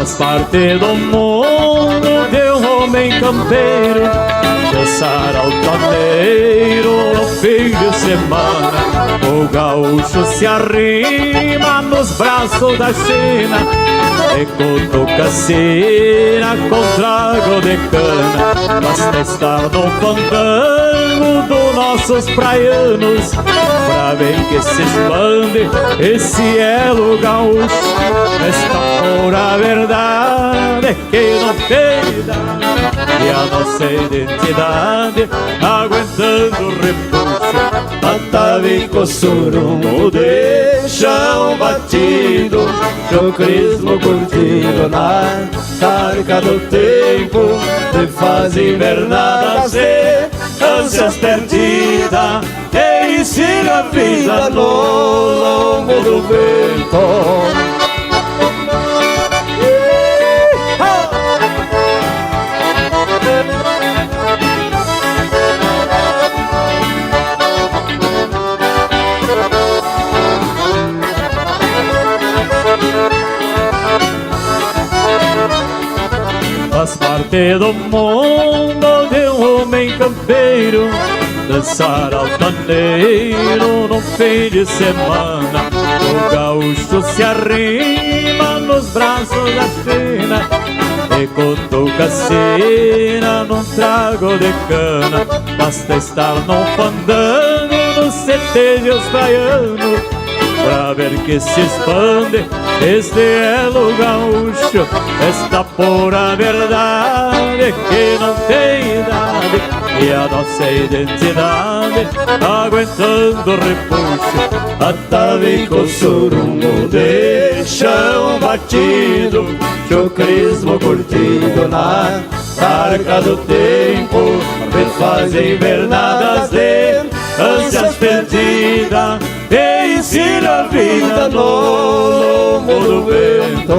Faz parte do mundo de um homem campeiro dançar altaneiro no fim de semana. O gaúcho se arrima nos braços da China e cutucacina com trago de cana. Basta estar no fandango dos nossos praianos pra ver que se expande esse elo gaúcho. Esta pura verdade que não tem idade e a nossa identidade aguentando o repuxo. Atavico, surungo de chão batido, chocrismo curtido na carga do tempo, de fase invernadas e ânsias perdidas, que ensina a vida no longo do vento. Faz parte do mundo de um homem campeiro dançar altaneiro no fim de semana. O gaúcho se arrima nos braços da China e cutucacina num trago de cana. Basta estar num fandango nos seteiros praianos pra ver que se expande este elo gaúcho. Esta pura verdade que não tem idade e a nossa identidade aguentando o repuxo. Atavico, surungo de chão batido, chocrismo curtido na carga do tempo, refaz invernadas de ânsias perdidas, e ensina a vida no lombo do vento.